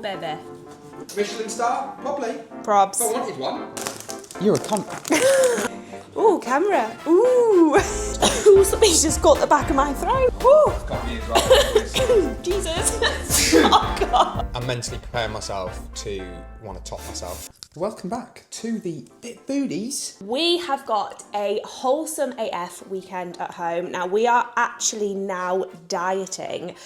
baby. Michelin star? Probably. Probs. If I wanted one. You're a cunt. Ooh, camera. Ooh. Ooh, something's just got the back of my throat. Ooh. Got me as well. Jesus. Oh, God. I'm mentally preparing myself to want to top myself. Welcome back to the Bit Foodies. We have got a wholesome AF weekend at home. Now, we are actually now dieting.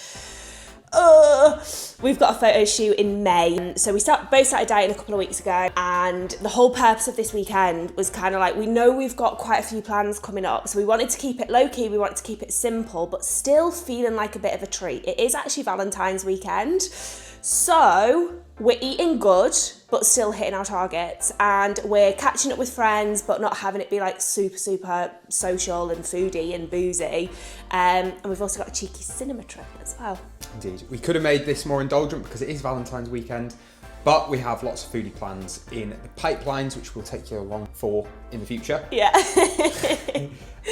We've got a photo shoot in May. So we both started dieting a couple of weeks ago, and the whole purpose of this weekend was kind of like, we know we've got quite a few plans coming up, so we wanted to keep it low-key, we wanted to keep it simple, but still feeling like a bit of a treat. It is actually Valentine's weekend, so we're eating good, but still hitting our targets, and we're catching up with friends, but not having it be like super social and foodie and boozy. And we've also got a cheeky cinema trip as well. Indeed. We could have made this more indulgent because it is Valentine's weekend, but we have lots of foodie plans in the pipelines, which we'll take you along for in the future. Yeah.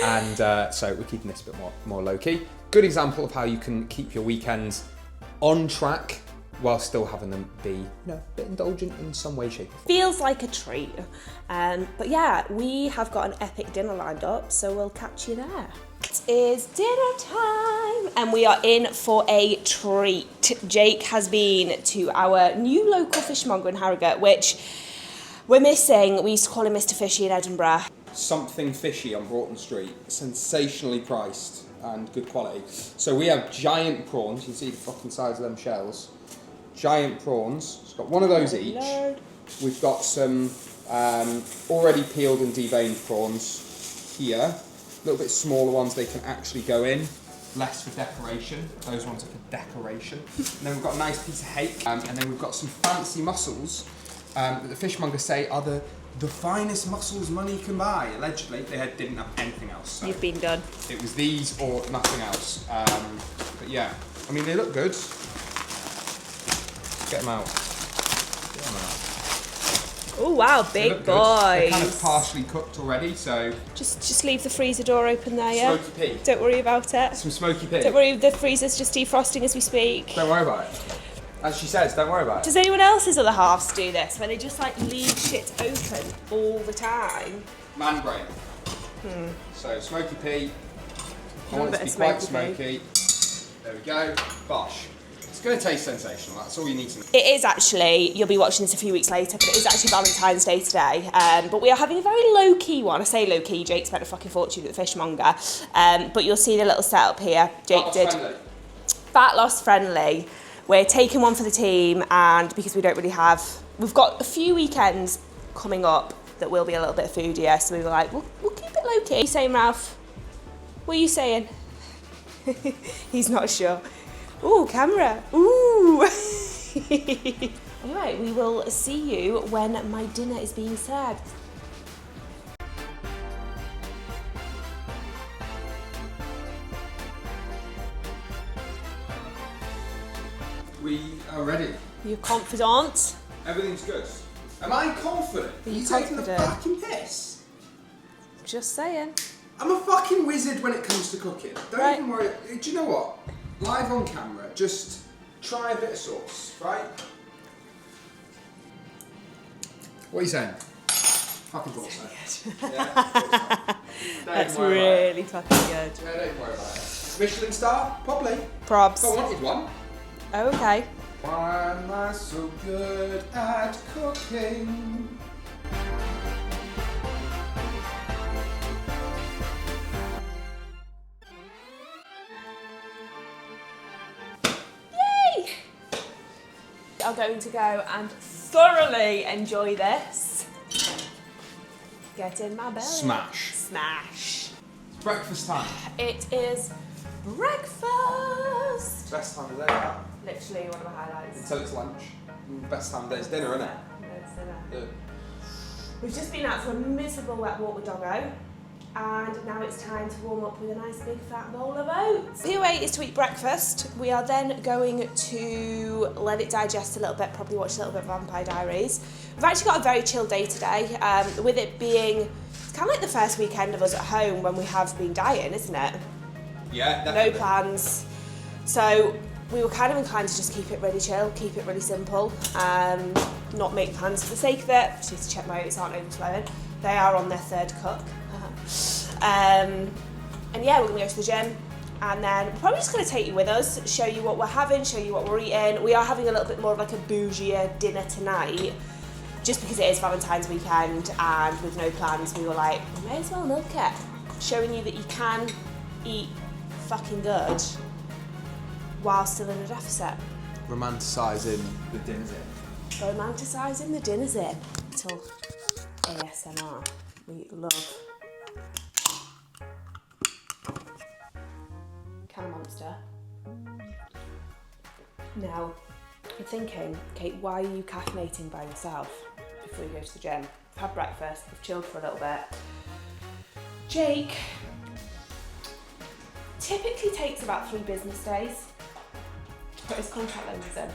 And so we're keeping this a bit more low-key. Good example of how you can keep your weekends on track while still having them be, you know, a bit indulgent in some way, shape or form. Feels like a treat. But yeah, we have got an epic dinner lined up, so we'll catch you there. It is dinner time, and we are in for a treat. Jake has been to our new local fishmonger in Harrogate, which we're missing. We used to call him Mr. Fishy in Edinburgh. Something fishy on Broughton Street, sensationally priced and good quality. So we have giant prawns. You can see the fucking size of them shells. Giant prawns. It's got one of those each. Lord. We've got some already peeled and deveined prawns here. A little bit smaller ones, they can actually go in. Less for decoration. Those ones are for decoration. And then we've got a nice piece of hake. And then we've got some fancy mussels that the fishmonger say are the finest mussels money can buy. Allegedly, they didn't have anything else. So You've been done. it was these or nothing else. But yeah, I mean, they look good. Get them out. Get them out. Oh wow, They big look good. They're boys. kind of partially cooked already, so Just leave the freezer door open there, yeah? smoky pea. Don't worry about it. Some smoky pea. Don't worry, the freezer's just defrosting as we speak. Don't worry about it. As she says, don't worry about it. Does anyone else's other halves do this, where they just like leave shit open all the time? Man brain. So smoky pea. I want it to be bit of quite smoky smoky. There we go. Bosh. It's going to taste sensational. That's all you need to know. It is actually, you'll be watching this a few weeks later, but it is actually Valentine's Day today. But we are having a very low-key one. I say low-key, Jake spent a fucking fortune at the fishmonger. But you'll see the little setup here. Jake did. Fat loss friendly. We're taking one for the team, and because we don't really have, we've got a few weekends coming up that will be a little bit foodier, so we were like, we'll keep it low-key. What are you saying, Ralph? What are you saying? He's not sure. Ooh, camera. Ooh. Anyway, we will see you when my dinner is being served. We are ready. You're confident? Everything's good. Am I confident? Are you taking the confident? fucking piss? Just saying. I'm a fucking wizard when it comes to cooking. Don't Right. even worry. Do you know what? Live on camera, just try a bit of sauce, right? What are you saying? Fucking thought so. Yeah, thought so. That's really fucking good. Yeah, don't worry about it. Michelin star? Probably. Probs. If I wanted one. Okay. Why am I so good at cooking? Yay! I'm going to go and thoroughly enjoy this. Get in my belly. Smash. Smash. It's breakfast time. It is breakfast. Best time of day, that. Literally one of my highlights. Until it's lunch. Best time of day is dinner, isn't it? No, it's dinner. Yeah. We've just been out for a miserable wet walk with Doggo, and now it's time to warm up with a nice big fat bowl of oats. POA is to eat breakfast. We are then going to let it digest a little bit, probably watch a little bit of Vampire Diaries. We've actually got a very chill day today, with it being, it's kind of like the first weekend of us at home when we have been dieting, isn't it? Yeah, definitely. No plans. So we were kind of inclined to just keep it really chill, keep it really simple, not make plans for the sake of it. Just need to check my oats aren't overflowing. They are on their third cup. And yeah, we're gonna go to the gym, and then we're probably just gonna take you with us, show you what we're having, show you what we're eating. We are having a little bit more of like a bougier dinner tonight, just because it is Valentine's weekend, and with no plans, we were like, we may as well milk it. Showing you that you can eat fucking good while still in a deficit. Romanticising the dinner's in. Romanticising the dinner's in. Little ASMR. We love. Can of Monster. Now, I'm thinking, Kate, why are you caffeinating by yourself before you go to the gym? We've had breakfast, we've chilled for a little bit. Jake typically takes about 3 business days to put his contact lenses in.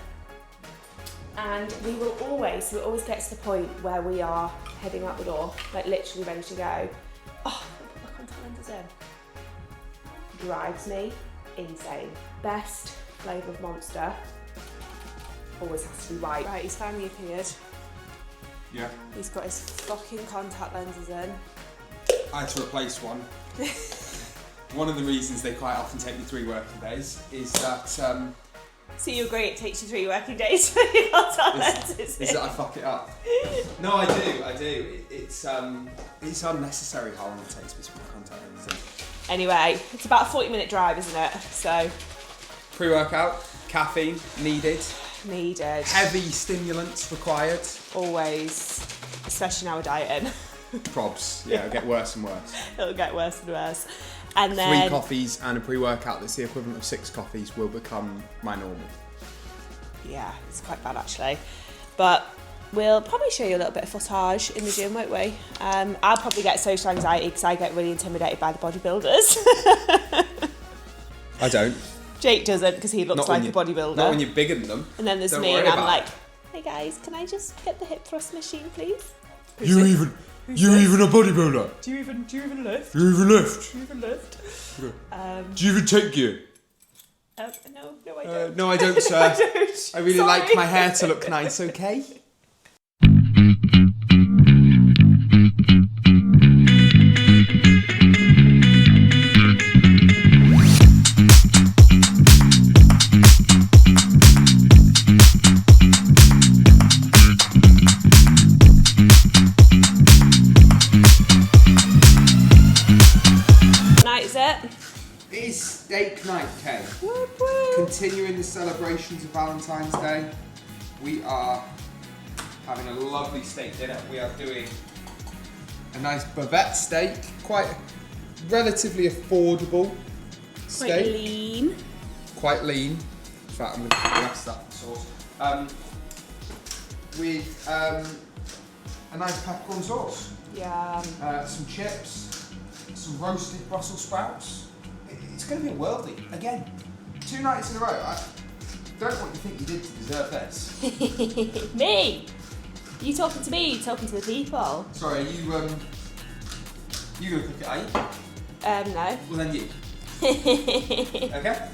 And we will always get to the point where we are heading out the door, like literally ready to go. Oh, I'll put my contact lenses in. Drives me insane. Best flavour of Monster. Always has to be white. Right, he's finally appeared. Yeah. He's got his fucking contact lenses in. I had to replace one. One of the reasons they quite often take me 3 working days is that... So you agree it takes you 3 working days for your contact lenses in? Is that I fuck it up? No, I do. It's unnecessary how long it takes me to put contact lenses in. Anyway, it's about a 40-minute drive, isn't it? So... Pre-workout, caffeine needed. Needed. Heavy stimulants required. Always. Especially now we're dieting. Probs, yeah, it'll get worse and worse. It'll get worse and worse. And then 3 coffees and a pre-workout that's the equivalent of 6 coffees will become my normal. Yeah, it's quite bad actually. But we'll probably show you a little bit of footage in the gym, won't we? I'll probably get social anxiety because I get really intimidated by the bodybuilders. I don't. Jake doesn't because he looks like a bodybuilder. Not when you're bigger than them. And then there's me and I'm like, hey guys, can I just get the hip thrust machine, please? You're even a bodybuilder. Do you even lift? You even lift. Do you even lift? Do you even take gear? No, I don't. No, I don't, sir. I don't. I really like my hair to look nice, okay? It is steak night, Kay. Continuing the celebrations of Valentine's Day, we are having a lovely steak dinner. We are doing a nice bavette steak, quite relatively affordable steak. Quite lean. Quite lean. In fact, I'm going to rest that sauce. With a nice peppercorn sauce. Yeah. Some chips, some roasted Brussels sprouts. It's going to be a worldie. Again, 2 nights in a row. I don't know what you think you did to deserve this. Me? You talking to me? You talking to the people? Sorry, you going to cook it, are you? No. Well then you. Okay?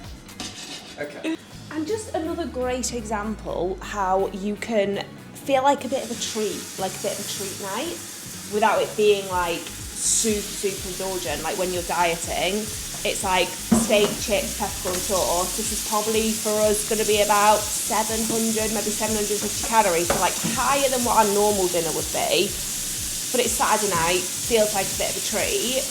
Okay. And just another great example how you can feel like a bit of a treat, like a bit of a treat night, without it being like super indulgent. Like when you're dieting, it's like steak, chips, peppercorn sauce. This is probably for us going to be about 700, maybe 750 calories, so like higher than what our normal dinner would be. But it's Saturday night, feels like a bit of a treat,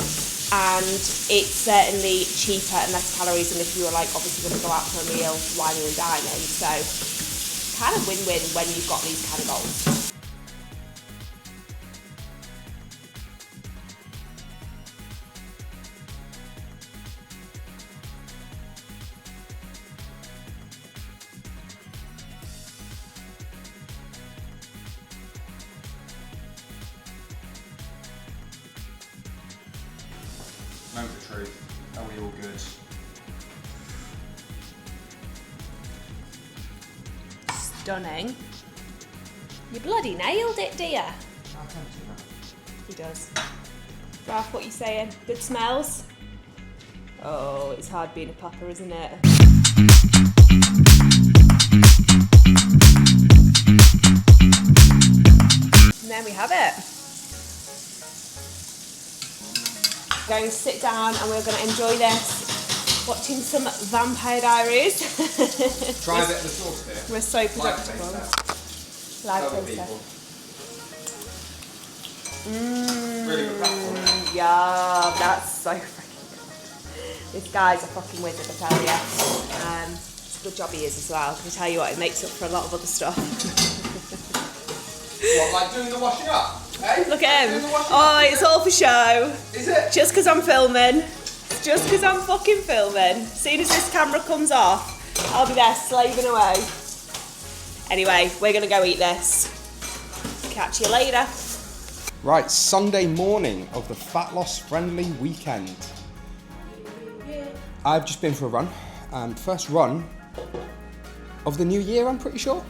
and it's certainly cheaper and less calories than if you were like obviously going to go out for a meal while you're dining. So kind of win-win when you've got these kind of goals. Moment of truth. Are we all good? Stunning. You bloody nailed it, dear. I can't do that. He does. Ralph, what you saying? Good smells? Oh, it's hard being a papa, isn't it? And there we have it. We're going to sit down and we're going to enjoy this, watching some Vampire Diaries. Try a bit of the sauce here. We're so predictable. Live taster. Really good platform. Yeah, that's so freaking good. This guy's a fucking wizard, I tell you. It's a good job he is as well, because I tell you what, it makes up for a lot of other stuff. What, like doing the washing up? Eh? Look at him. Oh, it's all for show. Is it? Just because I'm filming. Just because I'm fucking filming. As soon as this camera comes off, I'll be there slaving away. Anyway, we're going to go eat this. Catch you later. Right, Sunday morning of the fat loss friendly weekend. I've just been for a run. First run of the new year, I'm pretty sure.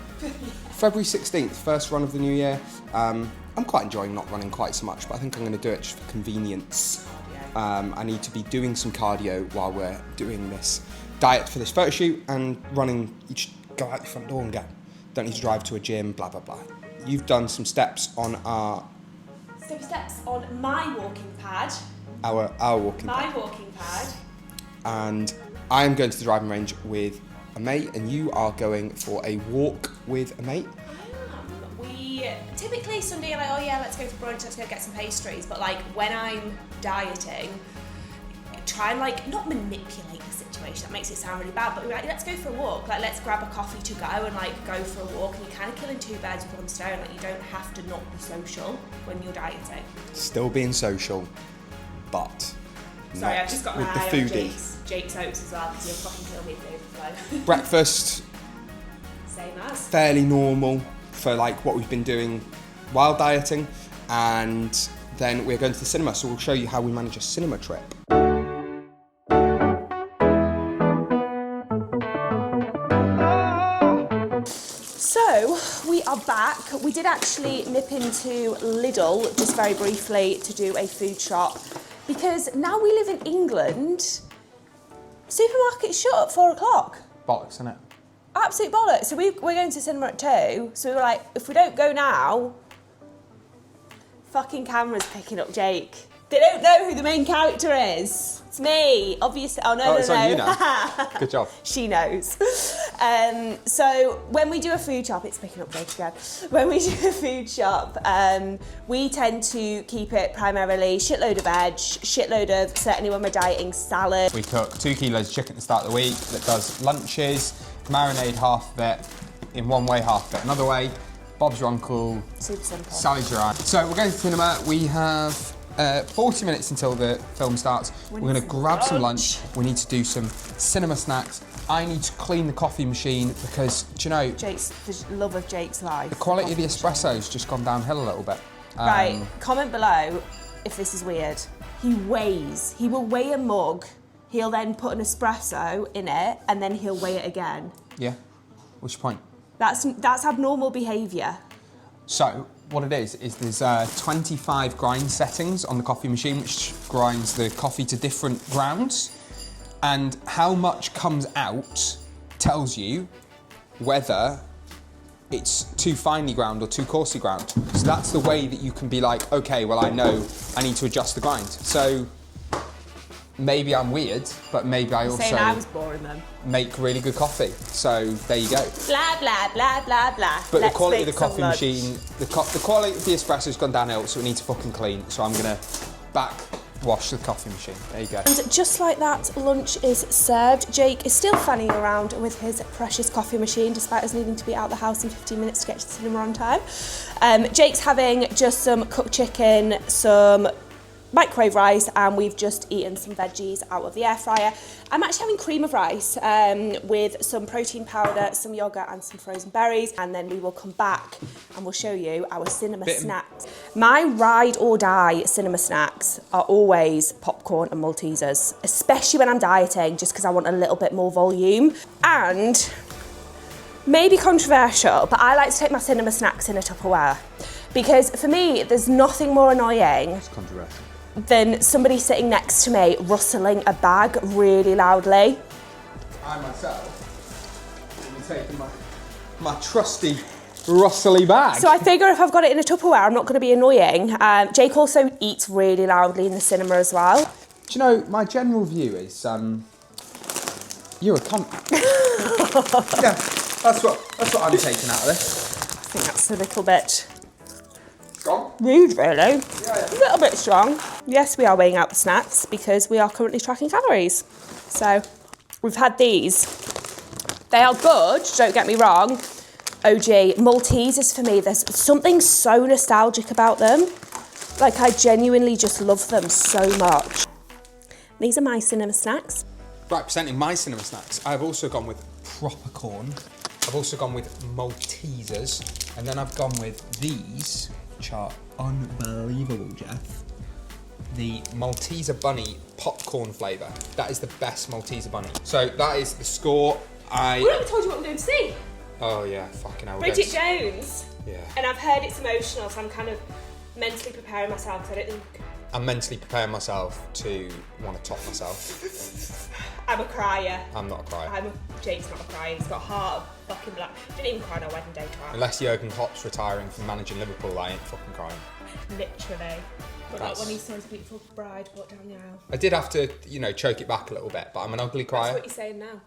February 16th, first run of the new year. I'm quite enjoying not running quite so much, but I think I'm going to do it just for convenience. I need to be doing some cardio while we're doing this diet for this photo shoot, and running, you just go out your front door and go. Don't need to drive to a gym, blah, blah, blah. You've done some steps on Steps on my walking pad. our walking pad. My walking pad. And I am going to the driving range with a mate, and you are going for a walk with a mate. We typically Sunday are like, oh yeah, let's go for brunch, let's go get some pastries. But like when I'm dieting, try and like not manipulate the situation. That makes it sound really bad. But we're like, let's go for a walk. Like let's grab a coffee to go and like go for a walk. And you're kind of killing two birds with one stone. Like you don't have to not be social when you're dieting. Still being social, but Sorry, not I've just got my with the eye on foodie. Jake's oats as well because he'll fucking kill me if they overflow. Breakfast, Same as. fairly normal for like what we've been doing while dieting, and then we're going to the cinema, so we'll show you how we manage a cinema trip. So we are back. We did actually nip into Lidl just very briefly to do a food shop, because now we live in England, supermarkets shut at 4 o'clock. Bollocks, isn't it? Absolute bollocks. So we're going to cinema at 2, so we were like, if we don't go now, fucking camera's picking up Jake. They don't know who the main character is. It's me, obviously. Oh, no, It's no. on you now. Good job. She knows. So when we do a food shop, it's picking up Jake again. When we do a food shop, we tend to keep it primarily shitload of veg, shitload of, certainly when we're dieting, salad. We cook 2 kilos of chicken at the start of the week that does lunches, marinade half of it in one way, half of it another way. Bob's your uncle, Super simple. Sally's your aunt. So we're going to the cinema. We have 40 minutes until the film starts. We're going to grab some lunch. We need to do some cinema snacks. I need to clean the coffee machine because, do you know, The love of Jake's life. the quality of the espresso's just gone downhill a little bit. Right, comment below if this is weird. He will weigh a mug, he'll then put an espresso in it, and then he'll weigh it again. Yeah? What's your point? That's abnormal behaviour. So, what it is there's 25 grind settings on the coffee machine, which grinds the coffee to different grounds. And how much comes out tells you whether it's too finely ground or too coarsely ground. So that's the way that you can be like, okay, well, I know I need to adjust the grind. So maybe I'm weird, but maybe I Saying I was also boring then. make really good coffee. So there you go. Blah, blah, blah, blah, blah. But Let's the quality of make the some coffee lunch. machine, the quality of the espresso's gone downhill, so it needs to fucking clean. So I'm gonna back wash the coffee machine. There you go. And just like that, lunch is served. Jake is still fanning around with his precious coffee machine, despite us needing to be out of the house in 15 minutes to get to the cinema on time. Jake's having just some cooked chicken, some microwave rice, and we've just eaten some veggies out of the air fryer. I'm actually having cream of rice with some protein powder, some yogurt and some frozen berries, and then we will come back and we'll show you our cinema snacks. My ride or die cinema snacks are always popcorn and Maltesers, especially when I'm dieting, just because I want a little bit more volume. And maybe controversial, but I like to take my cinema snacks in a Tupperware, because for me there's nothing more annoying It's controversial. than somebody sitting next to me rustling a bag really loudly. I myself will be taking my my trusty rustly bag. So I figure if I've got it in a Tupperware, I'm not going to be annoying. Jake also eats really loudly in the cinema as well. Do you know, my general view is, you're a cunt. Yeah, that's what I'm taking out of this. I think that's a little bit Gone? rude, really. Yeah. A little bit strong. Yes, we are weighing out the snacks because we are currently tracking calories. So we've had these. They are good, don't get me wrong. OG, Maltesers for me, there's something so nostalgic about them. Like, I genuinely just love them so much. These are my cinema snacks. Right, presenting my cinema snacks, I've also gone with proper corn. I've also gone with Maltesers. And then I've gone with these, which are unbelievable, Jeff. The Malteser Bunny popcorn flavour. That is the best Malteser Bunny. So that is the score. We haven't told you what we're going to see. Oh yeah, fucking hell. Bridget Jones. Yeah. And I've heard it's emotional, so I'm kind of mentally preparing myself, because I don't think... I'm mentally preparing myself to want to top myself. I'm a crier. I'm not a crier. Jake's not a crier. He's got a heart of fucking black. Didn't even cry on our wedding day, try. Unless Jurgen Klopp's retiring from managing Liverpool, I ain't fucking crying. Literally. But like That's- when he saw his beautiful bride walk down the aisle. I did have to, choke it back a little bit, but I'm an ugly That's crier. what you're saying now.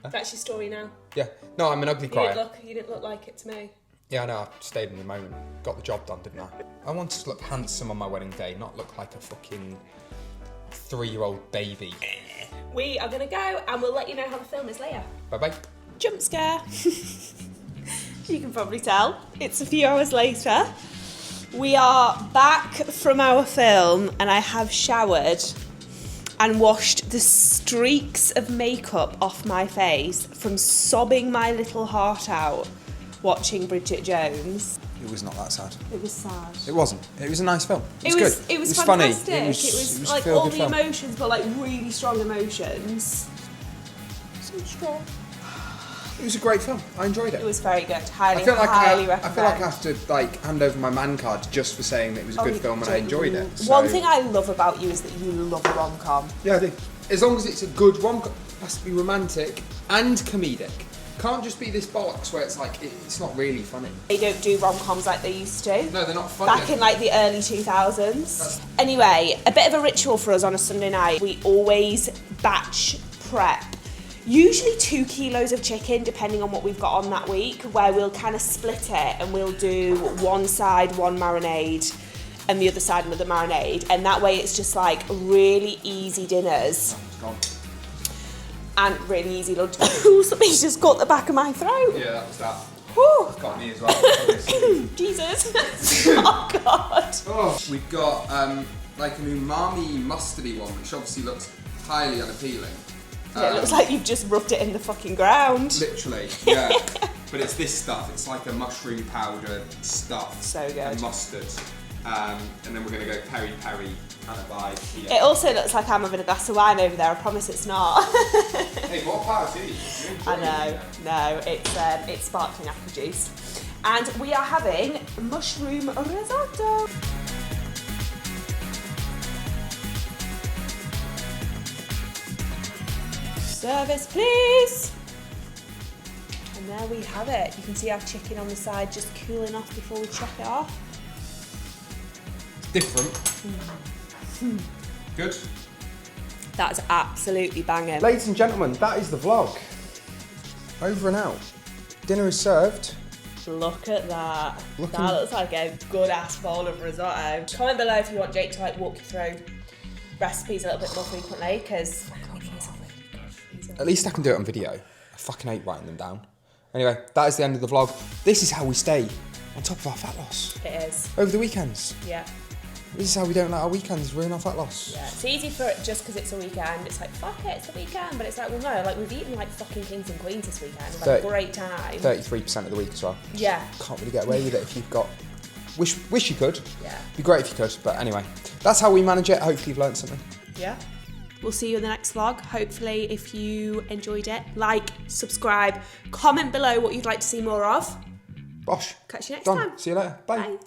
That's your story now. Yeah. No, I'm an ugly crier. You didn't look like it to me. Yeah, I know, I stayed in the moment. Got the job done, didn't I? I wanted to look handsome on my wedding day, not look like a fucking 3-year-old baby. We are going to go and we'll let you know how the film is later. Bye-bye. Jump scare. You can probably tell. It's a few hours later. We are back from our film and I have showered and washed the streaks of makeup off my face from sobbing my little heart out watching Bridget Jones. It was not that sad. It was sad. It wasn't. It was a nice film. It was good. It was funny. fantastic. It was like feel all good the film. emotions, but like really strong emotions. So strong. It was a great film. I enjoyed it. It was very good. Highly, I feel like highly I recommend. feel like I have to hand over my man card just for saying that it was a good film and I enjoyed it. So. One thing I love about you is that you love a rom-com. Yeah, I do. As long as it's a good rom-com, it has to be romantic and comedic. Can't just be this bollocks where it's like it's not really funny. They don't do rom-coms like they used to. No, they're not funny. Back in like the early 2000s. Anyway, a bit of a ritual for us on a Sunday night. We always batch prep. Usually 2 kilos of chicken, depending on what we've got on that week, where we'll kind of split it and we'll do one side, one marinade, and the other side, another marinade. And that way it's just like really easy dinners. And really easy lunch. Ooh, something's just got the back of my throat. Yeah, that was that. Whew. Got me as well. Jesus. Oh, God. Oh, we've got like an umami mustardy one, which obviously looks highly unappealing. Yeah, it looks like you've just rubbed it in the fucking ground. Literally, yeah. But it's this stuff. It's like a mushroom powder stuff. So good. And mustard. And then we're going to go peri-peri kind of vibe here. It also looks like I'm having a glass of wine over there. I promise it's not. Hey, what power to you? I know. No, it's sparkling apple juice. And we are having mushroom risotto. Service, please. And there we have it. You can see our chicken on the side just cooling off before we chop it off. Different. Good. That's absolutely banging. Ladies and gentlemen, that is the vlog. Over and out. Dinner is served. Look at that. Looking- That looks like a good ass bowl of risotto. Comment below if you want Jake to like walk you through recipes a little bit more frequently, because At least I can do it on video. I fucking hate writing them down. Anyway, that is the end of the vlog. This is how we stay on top of our fat loss. it is. Over the weekends. Yeah. This is how we don't let our weekends ruin our fat loss. Yeah. It's easy for it just because it's a weekend. It's like, fuck it, it's the weekend. But it's like, well, no, like we've eaten like fucking kings and queens this weekend. We've had a great time. 33% of the week as well. Yeah. Can't really get away with it if you've got... Wish you could. Yeah. Be great if you could, but anyway. That's how we manage it. Hopefully you've learned something. Yeah. We'll see you in the next vlog. Hopefully, if you enjoyed it, like, subscribe, comment below what you'd like to see more of. Bosh. Catch you next Done. time. See you later. Bye. Bye.